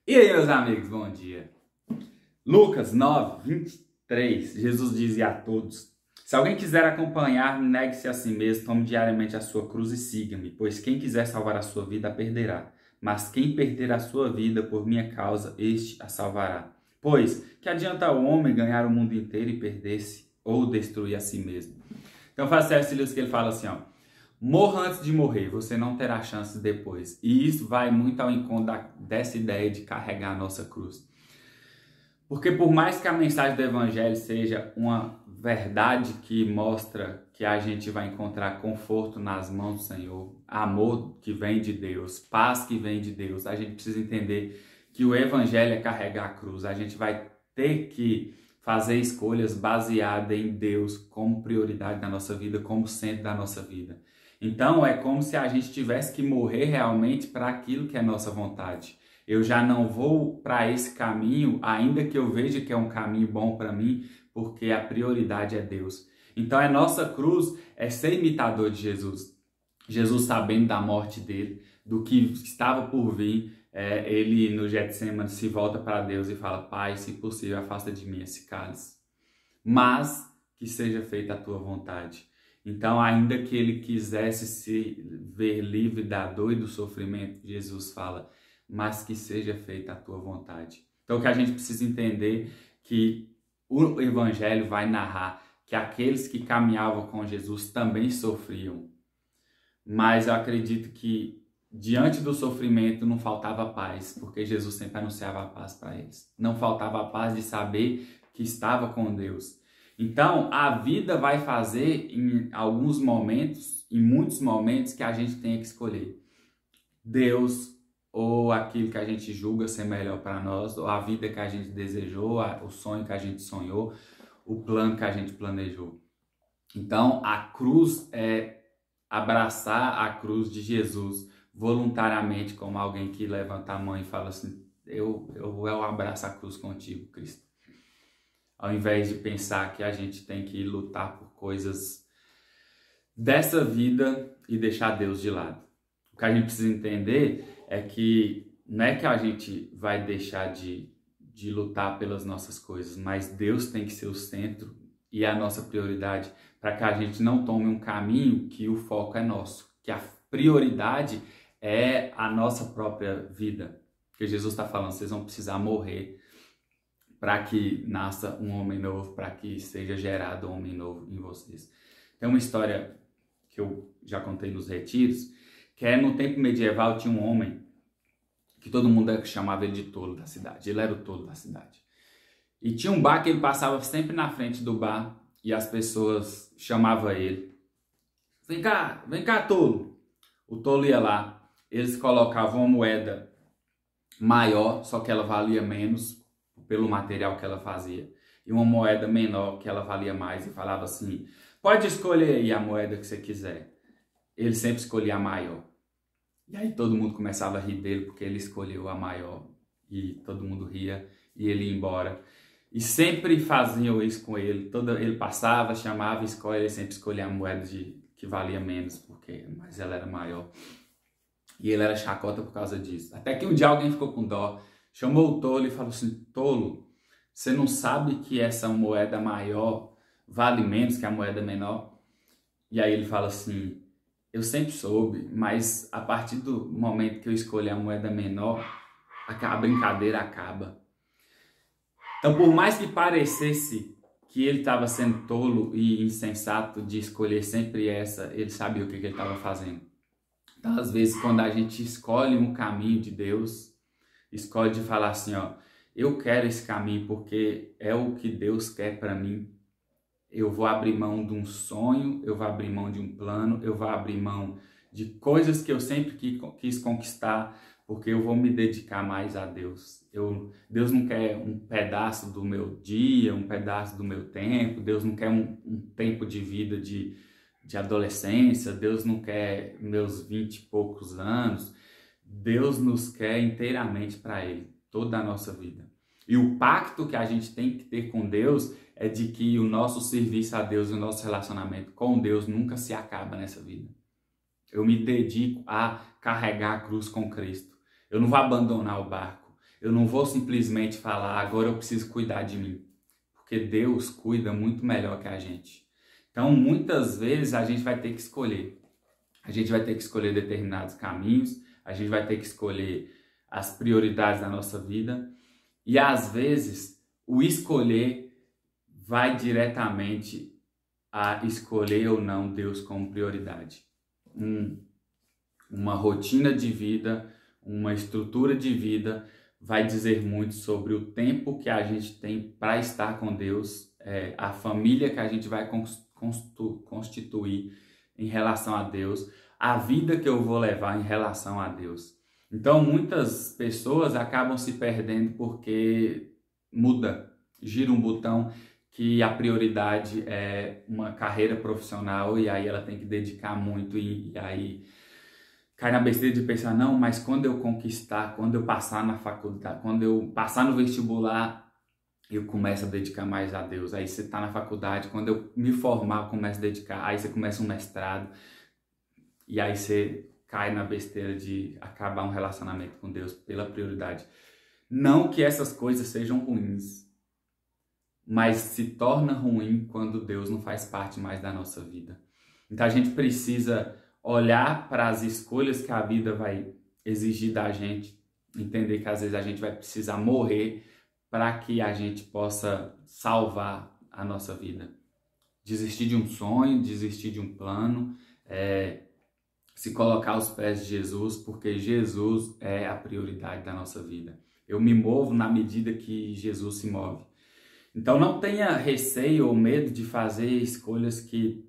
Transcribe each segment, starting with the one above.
E aí, meus amigos, bom dia. Lucas 9, 23, Jesus dizia a todos: se alguém quiser acompanhar, negue-se a si mesmo, tome diariamente a sua cruz e siga-me, pois quem quiser salvar a sua vida a perderá, mas quem perder a sua vida por minha causa, este a salvará. Pois, que adianta o homem ganhar o mundo inteiro e perder-se ou destruir a si mesmo? Então faz certo que ele fala assim, ó: morra antes de morrer, você não terá chances depois. E isso vai muito ao encontro dessa ideia de carregar a nossa cruz. Porque por mais que a mensagem do Evangelho seja uma verdade que mostra que a gente vai encontrar conforto nas mãos do Senhor, amor que vem de Deus, paz que vem de Deus, a gente precisa entender que o Evangelho é carregar a cruz. A gente vai ter que fazer escolhas baseadas em Deus como prioridade da nossa vida, como centro da nossa vida. Então é como se a gente tivesse que morrer realmente para aquilo que é nossa vontade. Eu já não vou para esse caminho, ainda que eu veja que é um caminho bom para mim, porque a prioridade é Deus. Então a nossa cruz é ser imitador de Jesus. Jesus, sabendo da morte dele, do que estava por vir, ele no Getsemane se volta para Deus e fala: Pai, se possível, afasta de mim esse cálice, mas que seja feita a tua vontade. Então, ainda que ele quisesse se ver livre da dor e do sofrimento, Jesus fala: mas que seja feita a tua vontade. Então, o que a gente precisa entender que o Evangelho vai narrar que aqueles que caminhavam com Jesus também sofriam. Mas eu acredito que diante do sofrimento não faltava paz, porque Jesus sempre anunciava a paz para eles. Não faltava a paz de saber que estava com Deus. Então, a vida vai fazer em alguns momentos, em muitos momentos, que a gente tenha que escolher Deus ou aquilo que a gente julga ser melhor para nós, ou a vida que a gente desejou, o sonho que a gente sonhou, o plano que a gente planejou. Então, a cruz é abraçar a cruz de Jesus voluntariamente, como alguém que levanta a mão e fala assim: eu abraço a cruz contigo, Cristo. Ao invés de pensar que a gente tem que lutar por coisas dessa vida e deixar Deus de lado. O que a gente precisa entender é que não é que a gente vai deixar de lutar pelas nossas coisas, mas Deus tem que ser o centro e a nossa prioridade, para que a gente não tome um caminho que o foco é nosso, que a prioridade é a nossa própria vida. Porque Jesus está falando: vocês vão precisar morrer para que nasça um homem novo, para que seja gerado um homem novo em vocês. Tem uma história que eu já contei nos retiros, que no tempo medieval tinha um homem que todo mundo chamava ele de tolo da cidade. Ele era o tolo da cidade. E tinha um bar que ele passava sempre na frente do bar e as pessoas chamavam ele: vem cá, tolo. O tolo ia lá, eles colocavam uma moeda maior, só que ela valia menos pelo material que ela fazia, e uma moeda menor que ela valia mais, e falava assim: pode escolher aí a moeda que você quiser. Ele sempre escolhia a maior. E aí todo mundo começava a rir dele porque ele escolheu a maior, e todo mundo ria e ele ia embora. E sempre faziam isso com ele. Ele passava, chamava, ele sempre escolhia a moeda que valia menos, mas ela era maior. E ele era chacota por causa disso. Até que um dia alguém ficou com dó, chamou o tolo e falou assim: tolo, você não sabe que essa moeda maior vale menos que a moeda menor? E aí ele fala assim: eu sempre soube, mas a partir do momento que eu escolhi a moeda menor, a brincadeira acaba. Então, por mais que parecesse que ele estava sendo tolo e insensato de escolher sempre essa, ele sabia o que ele estava fazendo. Então, às vezes, quando a gente escolhe um caminho de Deus, escolhe de falar assim, ó: eu quero esse caminho porque é o que Deus quer para mim. Eu vou abrir mão de um sonho, eu vou abrir mão de um plano, eu vou abrir mão de coisas que eu sempre quis conquistar, porque eu vou me dedicar mais a Deus. Deus não quer um pedaço do meu dia, um pedaço do meu tempo. Deus não quer um tempo de vida de adolescência. Deus não quer meus 20 e poucos anos. Deus nos quer inteiramente para Ele, toda a nossa vida. E o pacto que a gente tem que ter com Deus é de que o nosso serviço a Deus e o nosso relacionamento com Deus nunca se acaba nessa vida. Eu me dedico a carregar a cruz com Cristo. Eu não vou abandonar o barco. Eu não vou simplesmente falar, agora eu preciso cuidar de mim. Porque Deus cuida muito melhor que a gente. Então, muitas vezes, a gente vai ter que escolher. A gente vai ter que escolher determinados caminhos, a gente vai ter que escolher as prioridades da nossa vida. E, às vezes, o escolher vai diretamente a escolher ou não Deus como prioridade. Uma rotina de vida, uma estrutura de vida vai dizer muito sobre o tempo que a gente tem para estar com Deus, a família que a gente vai constituir em relação a Deus, a vida que eu vou levar em relação a Deus. Então, muitas pessoas acabam se perdendo porque gira um botão que a prioridade é uma carreira profissional e aí ela tem que dedicar muito e aí cai na besteira de pensar, não, mas quando eu conquistar, quando eu passar na faculdade, quando eu passar no vestibular, eu começo a dedicar mais a Deus. Aí você está na faculdade, quando eu me formar, eu começo a dedicar. Aí você começa um mestrado e aí você cai na besteira de acabar um relacionamento com Deus pela prioridade. Não que essas coisas sejam ruins, mas se torna ruim quando Deus não faz parte mais da nossa vida. Então a gente precisa olhar para as escolhas que a vida vai exigir da gente, entender que às vezes a gente vai precisar morrer para que a gente possa salvar a nossa vida. Desistir de um sonho, desistir de um plano, se colocar aos pés de Jesus, porque Jesus é a prioridade da nossa vida. Eu me movo na medida que Jesus se move. Então não tenha receio ou medo de fazer escolhas que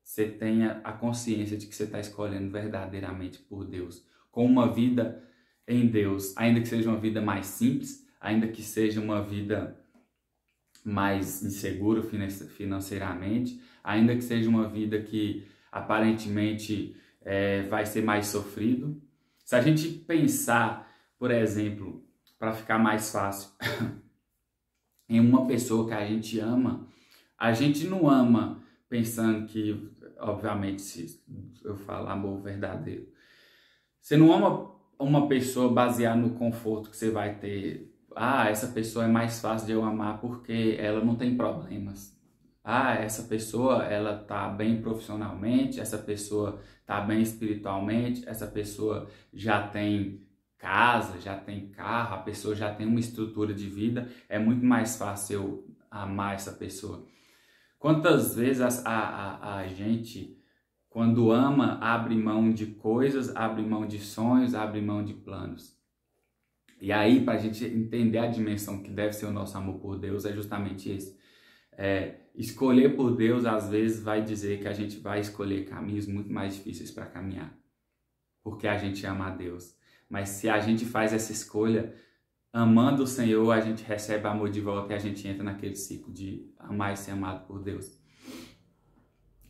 você tenha a consciência de que você está escolhendo verdadeiramente por Deus, com uma vida em Deus, ainda que seja uma vida mais simples, ainda que seja uma vida mais insegura financeiramente, ainda que seja uma vida que aparentemente vai ser mais sofrido. Se a gente pensar, por exemplo, para ficar mais fácil, em uma pessoa que a gente não ama pensando que, obviamente, se eu falar amor verdadeiro, você não ama uma pessoa baseada no conforto que você vai ter. Ah, essa pessoa é mais fácil de eu amar porque ela não tem problemas. Ah, essa pessoa, ela tá bem profissionalmente, essa pessoa tá bem espiritualmente, essa pessoa já tem casa, já tem carro, a pessoa já tem uma estrutura de vida, é muito mais fácil eu amar essa pessoa. Quantas vezes a gente, quando ama, abre mão de coisas, abre mão de sonhos, abre mão de planos. E aí, para a gente entender a dimensão que deve ser o nosso amor por Deus, é justamente esse. Escolher por Deus, às vezes, vai dizer que a gente vai escolher caminhos muito mais difíceis para caminhar, porque a gente ama a Deus. Mas se a gente faz essa escolha, amando o Senhor, a gente recebe amor de volta e a gente entra naquele ciclo de amar e ser amado por Deus.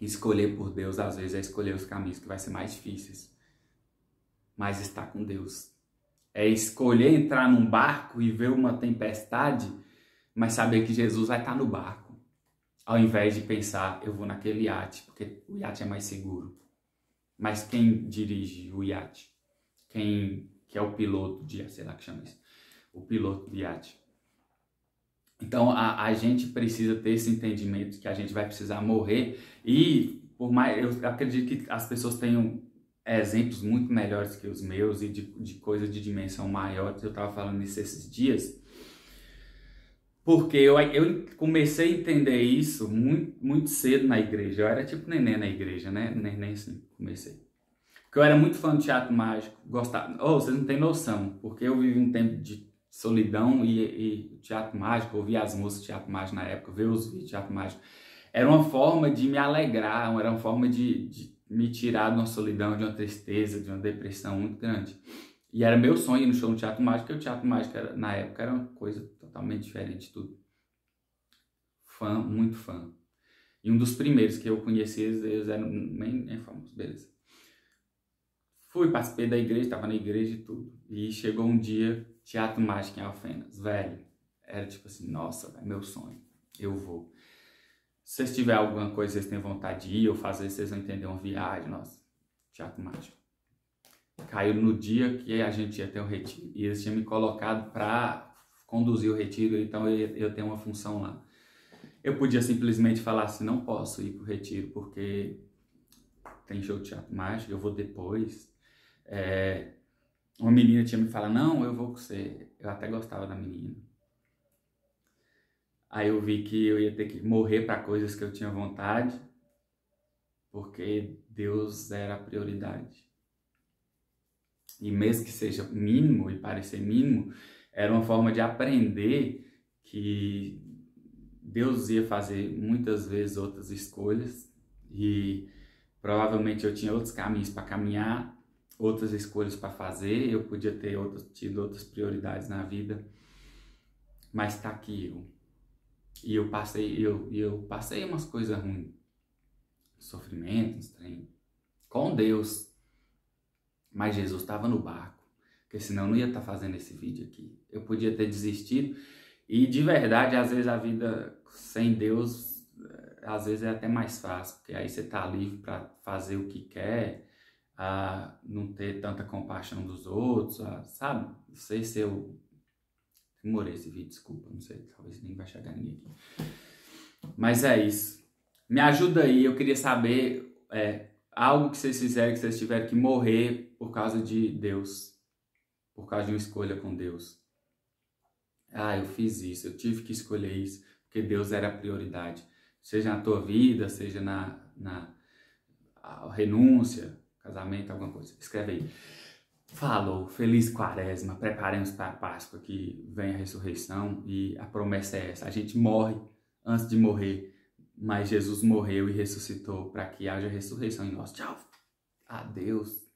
Escolher por Deus, às vezes, é escolher os caminhos que vai ser mais difíceis. Mas estar com Deus. É escolher entrar num barco e ver uma tempestade, mas saber que Jesus vai estar no barco. Ao invés de pensar, eu vou naquele iate, porque o iate é mais seguro. Mas quem dirige o iate? Quem que é o piloto de iate, sei lá que chama isso. O piloto de iate. Então a gente precisa ter esse entendimento que a gente vai precisar morrer e por mais eu acredito que as pessoas tenham exemplos muito melhores que os meus e de coisas de dimensão maior. Eu estava falando isso esses dias porque eu comecei a entender isso muito, muito cedo na igreja. Eu era tipo neném na igreja, né? Neném assim, comecei. Porque eu era muito fã do teatro mágico, gostava. Vocês não têm noção, porque eu vivi um tempo de solidão e teatro mágico, ouvia as músicas de teatro mágico na época, ver os vídeos de teatro mágico. Era uma forma de me alegrar, era uma forma de me tirar de uma solidão, de uma tristeza, de uma depressão muito grande. E era meu sonho ir no show no teatro mágico, porque o teatro mágico na época era uma coisa totalmente diferente de tudo. Fã, muito fã. E um dos primeiros que eu conheci, eles eram nem famosos, beleza. Fui, participei da igreja, estava na igreja e tudo. E chegou um dia, teatro mágico em Alfenas. Velho, era tipo assim, nossa, é meu sonho, eu vou. Se vocês tiverem alguma coisa que vocês têm vontade de ir ou fazer, vocês vão entender uma viagem, nossa, teatro mágico. caiu no dia que a gente ia ter o retiro. E eles tinham me colocado para conduzir o retiro, então eu tenho uma função lá. Eu podia simplesmente falar assim, não posso ir para o retiro porque tem show de teatro mágico, eu vou depois. Uma menina tinha me falado, não, eu vou com você. Eu até gostava da menina. Aí eu vi que eu ia ter que morrer para coisas que eu tinha vontade, porque Deus era a prioridade. E mesmo que seja mínimo e parecer mínimo, era uma forma de aprender que Deus ia fazer muitas vezes outras escolhas e provavelmente eu tinha outros caminhos para caminhar, outras escolhas para fazer, eu podia ter tido outras prioridades na vida, mas está aqui eu. E eu passei umas coisas ruins, sofrimentos, com Deus, mas Jesus estava no barco, porque senão eu não ia estar fazendo esse vídeo aqui. Eu podia ter desistido e de verdade, às vezes a vida sem Deus, às vezes é até mais fácil, porque aí você está livre para fazer o que quer, não ter tanta compaixão dos outros, sabe? Não sei se eu demorei esse vídeo, desculpa, não sei, talvez nem vai chegar ninguém aqui. Mas é isso. Me ajuda aí, eu queria saber algo que vocês fizeram, que vocês tiveram que morrer por causa de Deus, por causa de uma escolha com Deus. Eu fiz isso, eu tive que escolher isso, porque Deus era a prioridade. Seja na tua vida, seja na renúncia, casamento, alguma coisa. Escreve aí. Falou, feliz quaresma, preparemos para a Páscoa que vem a ressurreição e a promessa é essa. A gente morre antes de morrer, mas Jesus morreu e ressuscitou para que haja ressurreição em nós. Tchau, adeus.